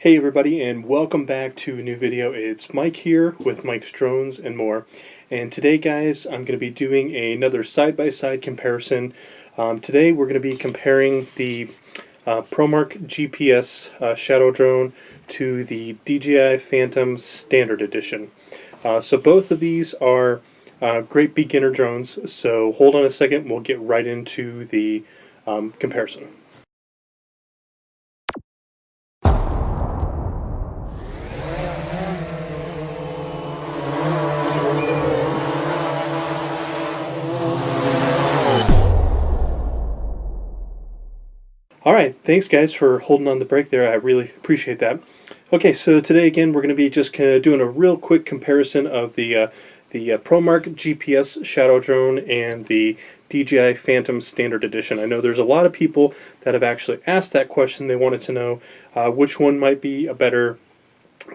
Hey everybody, and welcome back to a new video. It's Mike here with Mike's Drones and More. And today, guys, I'm going to be doing another side-by-side comparison. Today we're going to be comparing the Promark GPS shadow drone to the DJI Phantom Standard Edition. So both of these are great beginner drones, so hold on a second, we'll get right into the comparison. Alright, thanks guys for holding on the break there. I really appreciate that. Okay, so today again we're going to be just kind of doing a real quick comparison of the Promark GPS shadow drone and the DJI Phantom Standard Edition. I know there's a lot of people that have actually asked that question. They wanted to know which one might be a better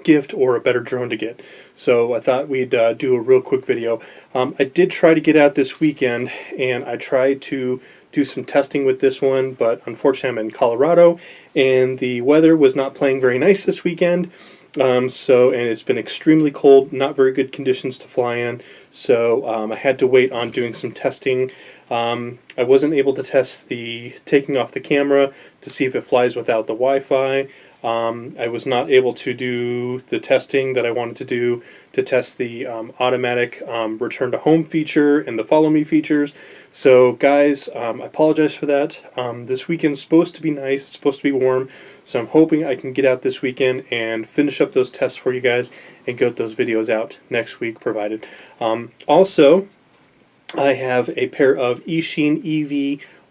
gift or a better drone to get. So I thought we'd do a real quick video. I did try to get out this weekend and I tried to do some testing with this one, but unfortunately I'm in Colorado and the weather was not playing very nice this weekend. And it's been extremely cold, not very good conditions to fly in, so I had to wait on doing some testing. I wasn't able to test the taking off the camera to see if it flies without the Wi-Fi. I was not able to do the testing that I wanted to do to test the automatic return to home feature and the follow me features. So guys, I apologize for that. This weekend's supposed to be nice, it's supposed to be warm, so I'm hoping I can get out this weekend and finish up those tests for you guys and get those videos out next week provided. Also, I have a pair of eSheen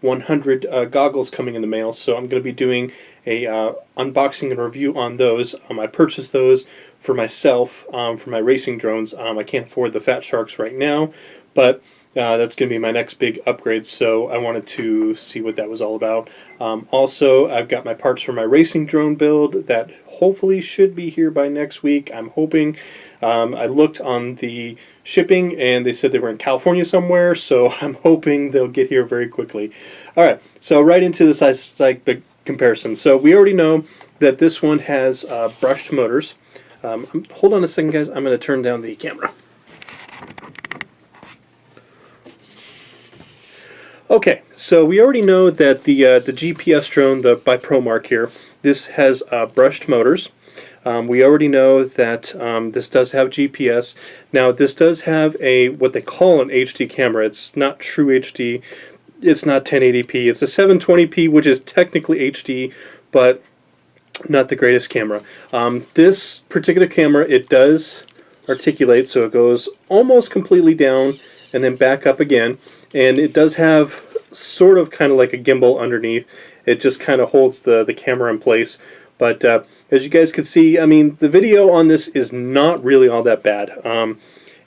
EV100 goggles coming in the mail, so I'm going to be doing a unboxing and review on those. I purchased those for myself for my racing drones. I can't afford the Fat Sharks right now, but that's going to be my next big upgrade, so I wanted to see what that was all about. Also, I've got my parts for my racing drone build that hopefully should be here by next week. I'm hoping. I looked on the shipping and they said they were in California somewhere, so I'm hoping they'll get here very quickly. Alright, so right into the size comparison. So we already know that this one has brushed motors. Hold on a second, guys. I'm going to turn down the camera. Okay, so we already know that the GPS drone, by Promark here, this has brushed motors. We already know that this does have GPS. Now, this does have what they call an HD camera. It's not true HD. It's not 1080p. It's a 720p, which is technically HD, but not the greatest camera. This particular camera, it does articulate, so it goes almost completely down and then back up again. And it does have sort of kind of like a gimbal underneath. It just kind of holds the camera in place. But as you guys can see, I mean, the video on this is not really all that bad.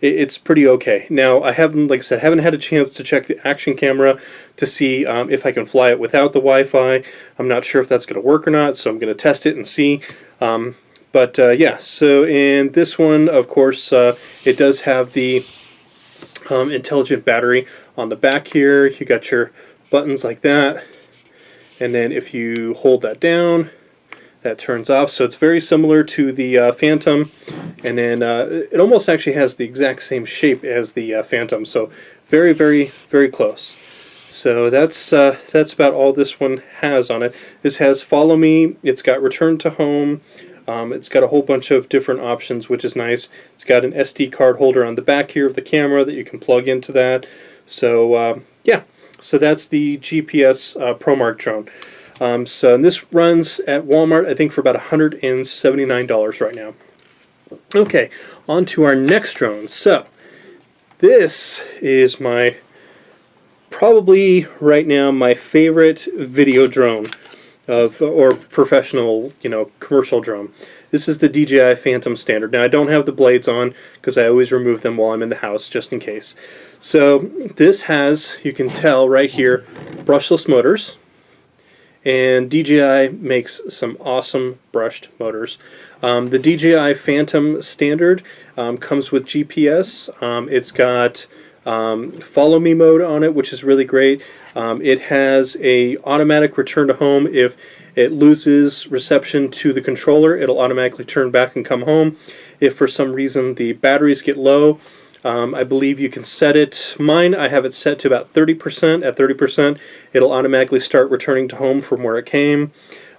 It's pretty okay. Now, I haven't, like I said, haven't had a chance to check the action camera to see if I can fly it without the Wi-Fi. I'm not sure if that's going to work or not, so I'm going to test it and see. Yeah, so in this one, of course, it does have the intelligent battery on the back here. You got your buttons like that, and then if you hold that down, that turns off. So it's very similar to the Phantom, and then it almost actually has the exact same shape as the Phantom, so very, very, very close. So that's about all this one has on it. This has follow me, it's got return to home, it's got a whole bunch of different options, which is nice. It's got an SD card holder on the back here of the camera that you can plug into that. So yeah, so that's the GPS Promark drone. And this runs at Walmart, I think, for about $179 right now. Okay, on to our next drone. So this is probably right now my favorite video drone or professional, commercial drone. This is the DJI Phantom Standard. Now, I don't have the blades on because I always remove them while I'm in the house just in case. So this has, you can tell right here, brushless motors. And DJI makes some awesome brushed motors. The DJI Phantom Standard comes with GPS. It's got follow me mode on it, which is really great. It has a automatic return to home if it loses reception to the controller, it'll automatically turn back and come home. If for some reason the batteries get low, I believe you can set it. Mine, I have it set to about 30%. At 30%, it'll automatically start returning to home from where it came.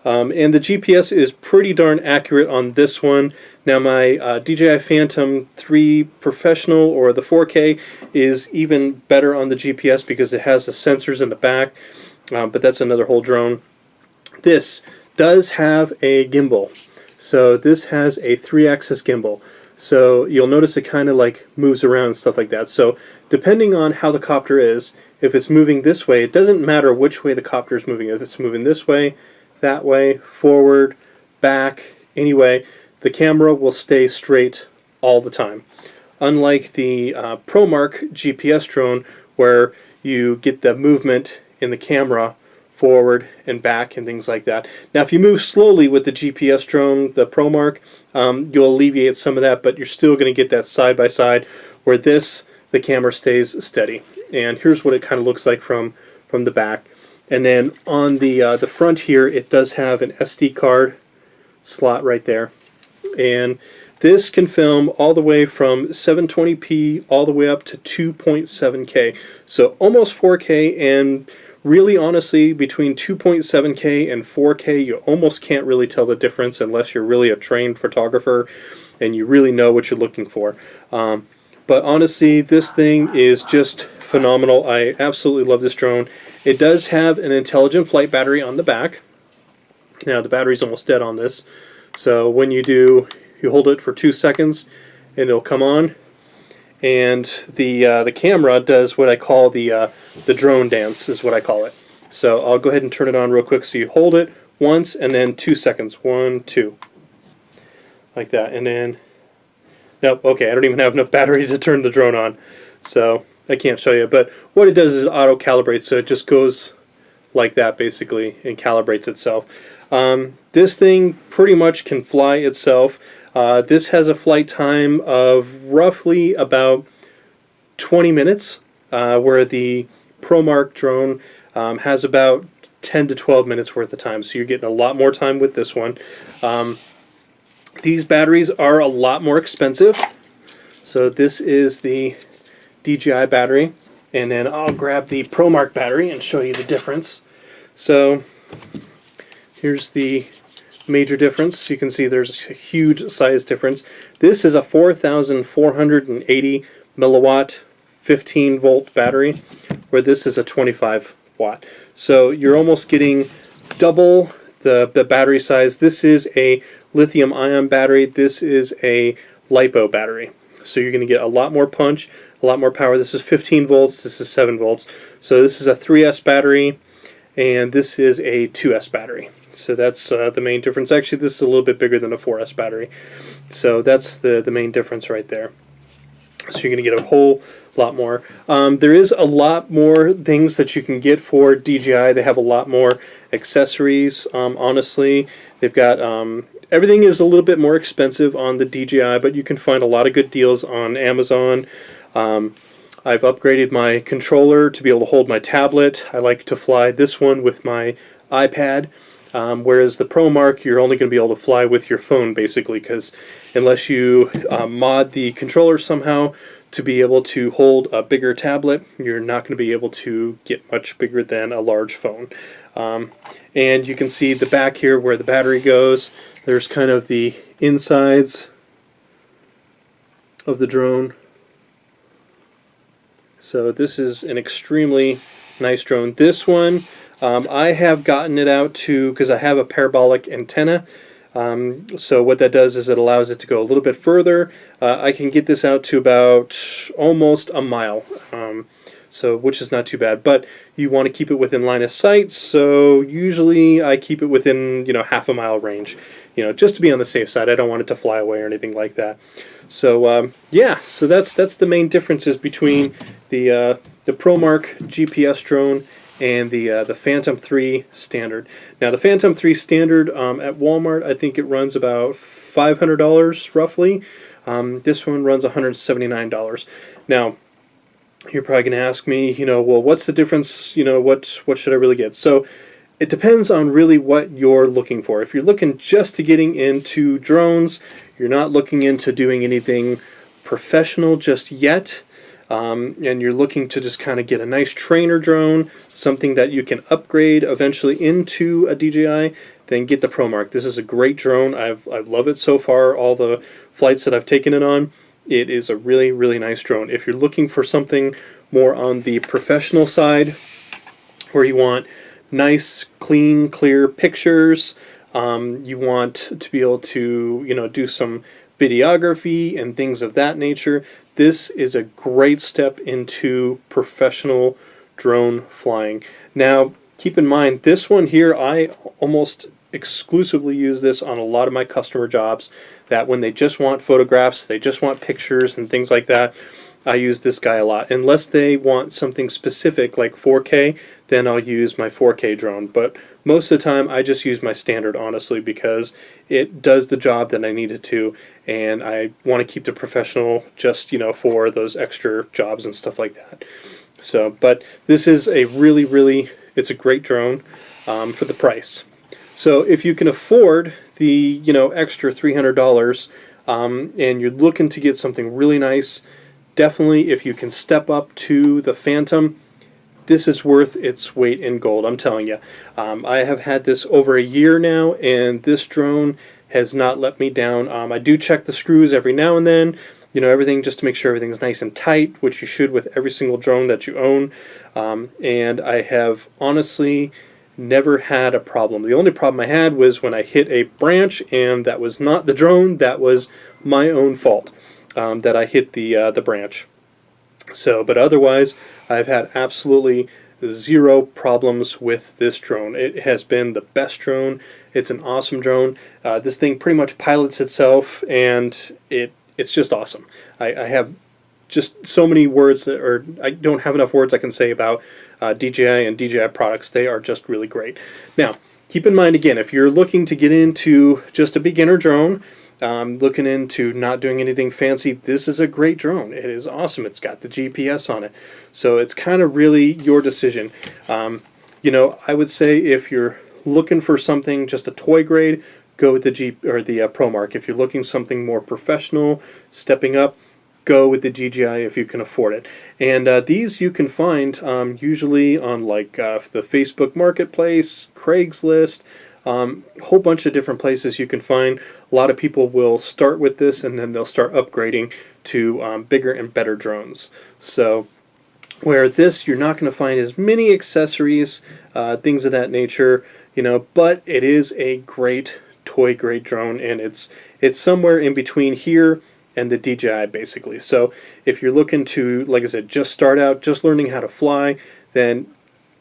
And the GPS is pretty darn accurate on this one. Now my DJI Phantom 3 Professional, or the 4K, is even better on the GPS because it has the sensors in the back, but that's another whole drone. This does have a gimbal. So this has a 3-axis gimbal. So you'll notice it kind of like moves around and stuff like that. So depending on how the copter is, if it's moving this way, it doesn't matter which way the copter is moving. If it's moving this way, that way, forward, back, anyway, the camera will stay straight all the time. Unlike the Promark GPS drone, where you get the movement in the camera forward and back and things like that. Now if you move slowly with the GPS drone, the Promark, you'll alleviate some of that, but you're still going to get that side by side, where this, the camera stays steady. And here's what it kind of looks like from the back. And then on the front here, it does have an SD card slot right there. And this can film all the way from 720p all the way up to 2.7K. So almost 4K, and really honestly, between 2.7K and 4K, you almost can't really tell the difference unless you're really a trained photographer and you really know what you're looking for. But honestly, this thing is just phenomenal. I absolutely love this drone. It does have an intelligent flight battery on the back. Now the battery's almost dead on this. So when you do, you hold it for 2 seconds and it'll come on. And the camera does what I call the drone dance, is what I call it. So I'll go ahead and turn it on real quick. So you hold it once and then 2 seconds. 1, 2. Like that. And then, nope, okay, I don't even have enough battery to turn the drone on. So I can't show you. But what it does is auto-calibrate. So it just goes like that basically and calibrates itself. This thing pretty much can fly itself. This has a flight time of roughly about 20 minutes, where the Promark drone has about 10 to 12 minutes worth of time. So you're getting a lot more time with this one. These batteries are a lot more expensive. So this is the DJI battery, and then I'll grab the Promark battery and show you the difference. So here's the major difference. You can see there's a huge size difference. This is a 4,480 milliwatt 15 volt battery, where this is a 25 watt. So you're almost getting double the battery size. This is a lithium ion battery. This is a LiPo battery. So you're going to get a lot more punch, a lot more power. This is 15 volts, this is 7 volts. So this is a 3S battery, and this is a 2S battery. So that's the main difference. Actually, this is a little bit bigger than a 4S battery. So that's the main difference right there. So you're going to get a whole lot more. There is a lot more things that you can get for DJI. They have a lot more accessories, honestly. They've got, everything is a little bit more expensive on the DJI, but you can find a lot of good deals on Amazon. I've upgraded my controller to be able to hold my tablet. I like to fly this one with my iPad. Whereas the Promark, you're only going to be able to fly with your phone, basically, because unless you mod the controller somehow to be able to hold a bigger tablet, you're not going to be able to get much bigger than a large phone. And you can see the back here where the battery goes. There's kind of the insides of the drone. So this is an extremely nice drone. This one, I have gotten it out to, because I have a parabolic antenna, so what that does is it allows it to go a little bit further. I can get this out to about almost a mile, so which is not too bad, but you want to keep it within line of sight, so usually I keep it within, half a mile range, just to be on the safe side. I don't want it to fly away or anything like that. So yeah, so that's the main differences between the Promark GPS drone and the Phantom 3 Standard. Now the Phantom 3 Standard at Walmart, I think it runs about $500 roughly. This one runs $179. Now you're probably going to ask me, well, what's the difference? What should I really get? So it depends on really what you're looking for. If you're looking just to getting into drones, you're not looking into doing anything professional just yet, and you're looking to just kind of get a nice trainer drone, something that you can upgrade eventually into a DJI, then get the Promark. This is a great drone. I love it so far. All the flights that I've taken it on, it is a really, really nice drone. If you're looking for something more on the professional side, where you want nice, clean, clear pictures, you want to be able to, do some videography and things of that nature, this is a great step into professional drone flying. Now, keep in mind, this one here, I almost exclusively use this on a lot of my customer jobs, that when they just want photographs, they just want pictures and things like that, I use this guy a lot. Unless they want something specific like 4K, then I'll use my 4K drone. But most of the time, I just use my standard, honestly, because it does the job that I need it to, and I want to keep the professional just, for those extra jobs and stuff like that. So, but this is a really, really, it's a great drone for the price. So if you can afford the, extra $300, and you're looking to get something really nice, definitely, if you can step up to the Phantom, this is worth its weight in gold, I'm telling you. I have had this over a year now, and this drone has not let me down. I do check the screws every now and then, everything just to make sure everything's nice and tight, which you should with every single drone that you own. And I have honestly never had a problem. The only problem I had was when I hit a branch, and that was not the drone, that was my own fault. That I hit the branch. So, but otherwise, I've had absolutely zero problems with this drone. It has been the best drone. It's an awesome drone. This thing pretty much pilots itself, and it's just awesome. I have just so many words or I don't have enough words I can say about DJI and DJI products. They are just really great. Now, keep in mind again, if you're looking to get into just a beginner drone, looking into not doing anything fancy, this is a great drone. It is awesome. It's got the GPS on it. So it's kind of really your decision. I would say if you're looking for something just a toy grade, go with the Promark. If you're looking something more professional, stepping up, go with the DJI if you can afford it. And these you can find usually on like the Facebook Marketplace, Craigslist, a whole bunch of different places you can find. A lot of people will start with this and then they'll start upgrading to bigger and better drones. So where this, you're not going to find as many accessories, things of that nature, but it is a great toy grade drone, and it's somewhere in between here and the DJI basically. So if you're looking to, like I said, just start out, just learning how to fly, then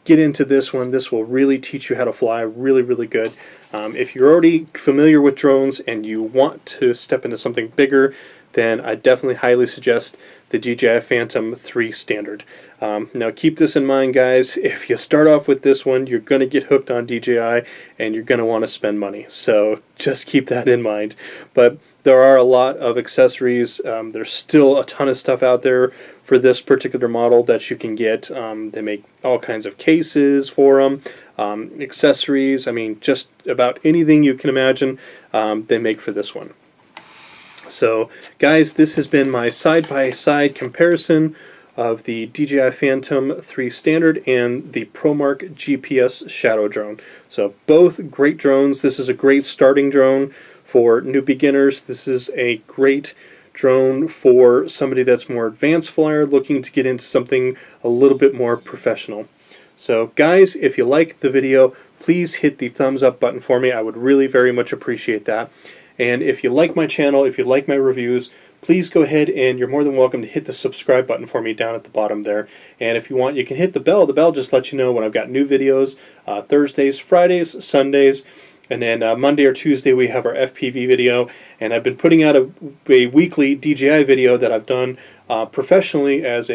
get into this one. This will really teach you how to fly really, really good. If you're already familiar with drones and you want to step into something bigger, then I definitely highly suggest the DJI Phantom 3 Standard. Now keep this in mind, guys. If you start off with this one, you're going to get hooked on DJI and you're going to want to spend money. So just keep that in mind. But there are a lot of accessories. There's still a ton of stuff out there for this particular model that you can get. They make all kinds of cases for them, accessories. I mean, just about anything you can imagine, they make for this one. So, guys, this has been my side-by-side comparison of the DJI Phantom 3 Standard and the Promark GPS Shadow drone. So, both great drones. This is a great starting drone for new beginners. This is a great drone for somebody that's more advanced flyer looking to get into something a little bit more professional. So, guys, if you like the video, please hit the thumbs up button for me. I would really very much appreciate that. And if you like my channel, if you like my reviews, please go ahead and you're more than welcome to hit the subscribe button for me down at the bottom there. And if you want, you can hit the bell. The bell just lets you know when I've got new videos, Thursdays, Fridays, Sundays, and then Monday or Tuesday we have our FPV video. And I've been putting out a weekly DJI video that I've done professionally as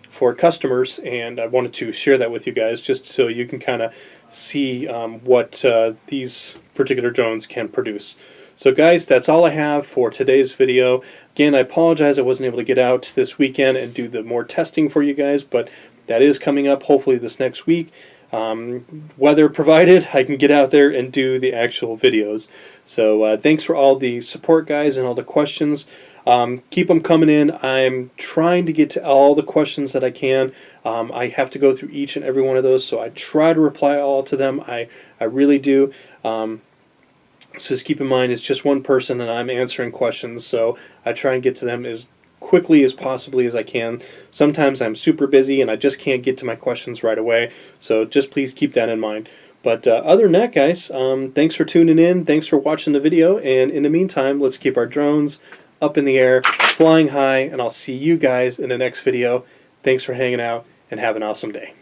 for customers, and I wanted to share that with you guys just so you can kind of see what these particular drones can produce. So guys, that's all I have for today's video. Again, I apologize I wasn't able to get out this weekend and do the more testing for you guys, but that is coming up hopefully this next week. weather provided, I can get out there and do the actual videos. So thanks for all the support, guys, and all the questions. Keep them coming in. I'm trying to get to all the questions that I can. I have to go through each and every one of those, so I try to reply all to them. I really do. So just keep in mind, it's just one person and I'm answering questions, so I try and get to them as quickly as possibly as I can. Sometimes I'm super busy and I just can't get to my questions right away, so just please keep that in mind. But other than that, guys, thanks for tuning in, thanks for watching the video, and in the meantime, let's keep our drones up in the air, flying high, and I'll see you guys in the next video. Thanks for hanging out, and have an awesome day.